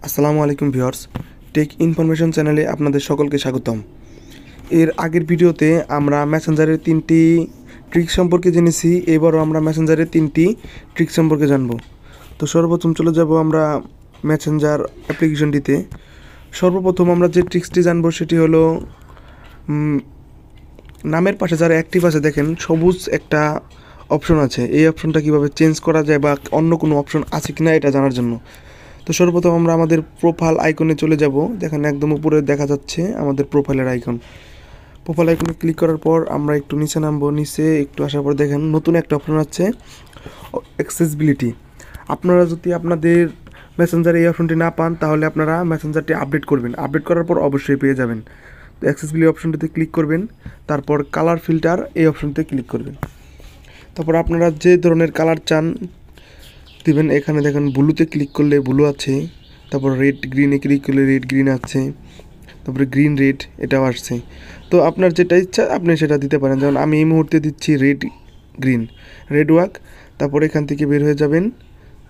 আসসালামু আলাইকুম viewers, take information চ্যানেলে আপনাদের সকলকে স্বাগতম। এর আগের ভিডিওতে আমরা মেসেঞ্জারের 3টি ট্রিক সম্পর্কে জেনেছি। এবারও আমরা মেসেঞ্জারের 3টি ট্রিক সম্পর্কে জানব। তো সর্বপ্রথম চলে যাব আমরা মেসেঞ্জার অ্যাপ্লিকেশনটিতে। সর্বপ্রথম আমরা যে ট্রিক্সটি জানব সেটি হলো নামের পাশে যারা অ্যাক্টিভ আছে দেখেন সবুজ একটা অপশন আছে, এই অপশনটা কীভাবে চেঞ্জ করা যায় বা অন্য কোনো অপশন আছে কিনা এটা জানার জন্য। তো সর্বপ্রথম আমরা আমাদের প্রোফাইল আইকনে চলে যাব। দেখেন একদম উপরে দেখা যাচ্ছে আমাদের প্রোফাইলের আইকন। প্রোফাইল আইকনে ক্লিক করার পর আমরা একটু নিচে নামবো। নিচে একটু আসার পর দেখেন নতুন একটা অপশন আছে অ্যাক্সেসিবিলিটি। আপনারা যদি আপনাদের মেসেঞ্জারে এই অপশনটি না পান তাহলে আপনারা মেসেঞ্জারটি আপডেট করবেন। আপডেট করার পর অবশ্যই পেয়ে যাবেন। তো অ্যাক্সেসিবিলিটি অপশনটিতে ক্লিক করবেন, তারপর কালার ফিল্টার এই অপশনটিতে ক্লিক করবেন। তারপর আপনারা যে ধরনের কালার চান দিবেন। এখানে দেখেন ব্লুতে ক্লিক করলে ব্লু আছে, তারপর রেড গ্রিনে ক্লিক করলে রেড গ্রিন আছে, তারপরে গ্রিন রেড এটাও আসছে। তো আপনার যেটা ইচ্ছা আপনি সেটা দিতে পারেন। যেমন আমি এই মুহূর্তে দিচ্ছি রেড গ্রিন, রেড ওয়াক। তারপর এখান থেকে বের হয়ে যাবেন।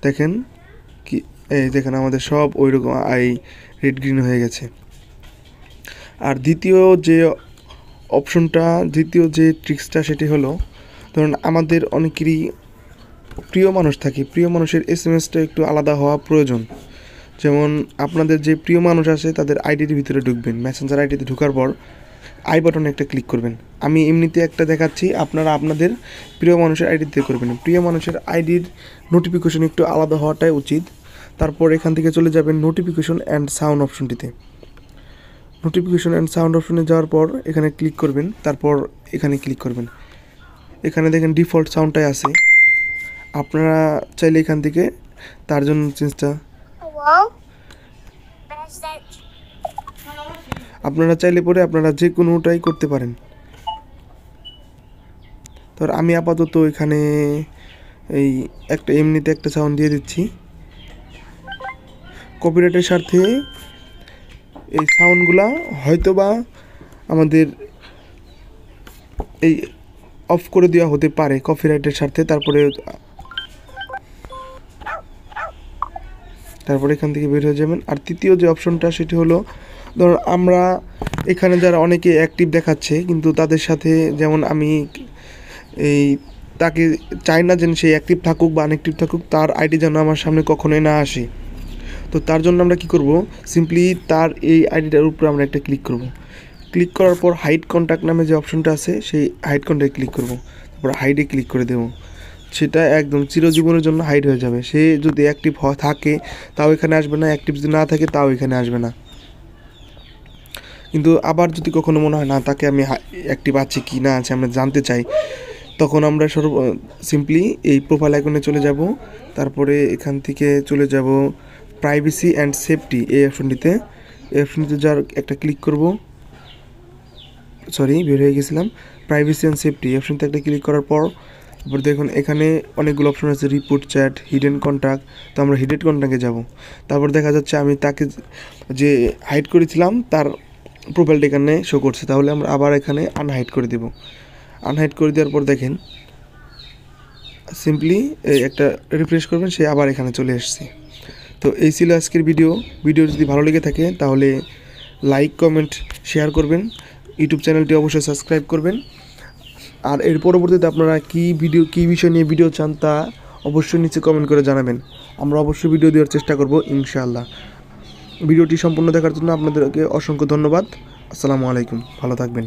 দেখেন কি এই দেখেন আমাদের সব ওই রকম রেড গ্রিন হয়ে গেছে। আর দ্বিতীয় যে ট্রিক্সটা সেটি হলো, ধরুন আমাদের অনেকেরই প্রিয় মানুষ থাকে, প্রিয় মানুষের এসএমএসটা একটু আলাদা হওয়া প্রয়োজন। যেমন আপনাদের যে প্রিয় মানুষ আছে তাদের আইডির ভিতরে ঢুকবেন। মেসেঞ্জার আইডিতে ঢোকার পর আই বাটনে একটা ক্লিক করবেন। আমি এমনিতে একটা দেখাচ্ছি, আপনারা আপনাদের প্রিয় মানুষের আইডিতে করবেন। প্রিয় মানুষের আইডির নোটিফিকেশন একটু আলাদা হওয়াটাই উচিত। তারপর এখান থেকে চলে যাবেন নোটিফিকেশন অ্যান্ড সাউন্ড অপশনটিতে। নোটিফিকেশন অ্যান্ড সাউন্ড অপশনে যাওয়ার পর এখানে ক্লিক করবেন, তারপর এখানে ক্লিক করবেন। এখানে দেখেন ডিফল্ট সাউন্ডটাই আছে, আপনারা চাইলে এখান থেকে তার জন্য চেঞ্জটা আপনারা চাইলে পরে আপনারা যে কোনোটাই করতে পারেন। তো আমি আপাতত এখানে এই এমনিতে একটা সাউন্ড দিয়ে দিচ্ছি। কপিরাইটের স্বার্থে এই সাউন্ডগুলা হয়তোবা আমাদের এই অফ করে দেওয়া হতে পারে কপিরাইটের স্বার্থে। তারপরে এখান থেকে বের হয়ে যাবেন। আর তৃতীয় যে অপশনটা সেটি হলো, ধরুন আমরা এখানে যারা অনেকে অ্যাক্টিভ দেখাচ্ছে কিন্তু তাদের সাথে, যেমন আমি তাকে চাই না যেন সে অ্যাক্টিভ থাকুক বা আনঅ্যাক্টিভ থাকুক, তার আইডি যেন আমার সামনে কখনোই না আসে। তো তার জন্য আমরা কি করব, সিম্পলি তার এই আইডিটার উপরে আমরা একটা ক্লিক করব। ক্লিক করার পর হাইড কন্ট্যাক্ট নামে যে অপশনটা আছে সেই হাইড কন্ট্যাক্ট ক্লিক করব। তারপর হাইডে ক্লিক করে দেবো। সেটা একদম চিরজীবনের জন্য হাইড হয়ে যাবে। সে যদি অ্যাক্টিভ থাকে তাও এখানে আসবে না, অ্যাক্টিভ যদি না থাকে তাও এখানে আসবে না। কিন্তু আবার যদি কখনো মনে হয় না তাকে আমি অ্যাক্টিভ আছে কি না আছে আমরা জানতে চাই, তখন আমরা সিম্পলি এই প্রোফাইল আইকনে চলে যাব। তারপরে এখান থেকে চলে যাব প্রাইভেসি অ্যান্ড সেফটি এই অপশনটিতে। এই অপশনটিতে যার একটা ক্লিক করব, বের হয়ে গেছিলাম। প্রাইভেসি অ্যান্ড সেফটি অপশনতে একটা ক্লিক করার পর তারপর দেখুন এখানে অনেকগুলো অপশন আছে, রিপোর্ট, চ্যাট, হিডেন কন্ট্যাক্ট। তো আমরা হিডেন কন্ট্যাক্টে যাব। তারপর দেখা যাচ্ছে আমি তাকে যে হাইড করেছিলাম তার প্রোফাইলটা এখানে শো করছে। তাহলে আমরা আবার এখানে আনহাইড করে দেব। আনহাইড করে দেওয়ার পর দেখেন সিম্পলি একটা রিফ্রেশ করবেন, সে আবার এখানে চলে এসেছে। তো এই ছিল আজকের ভিডিও যদি ভালো লেগে থাকে তাহলে লাইক, কমেন্ট, শেয়ার করবেন। ইউটিউব চ্যানেলটি অবশ্যই সাবস্ক্রাইব করবেন। আর এর পরবর্তীতে আপনারা কী বিষয় নিয়ে ভিডিও চান তা অবশ্যই নিচে কমেন্ট করে জানাবেন। আমরা অবশ্যই ভিডিও দেওয়ার চেষ্টা করব ইনশাআল্লাহ। ভিডিওটি সম্পূর্ণ দেখার জন্য আপনাদেরকে অসংখ্য ধন্যবাদ। আসসালামু আলাইকুম, ভালো থাকবেন।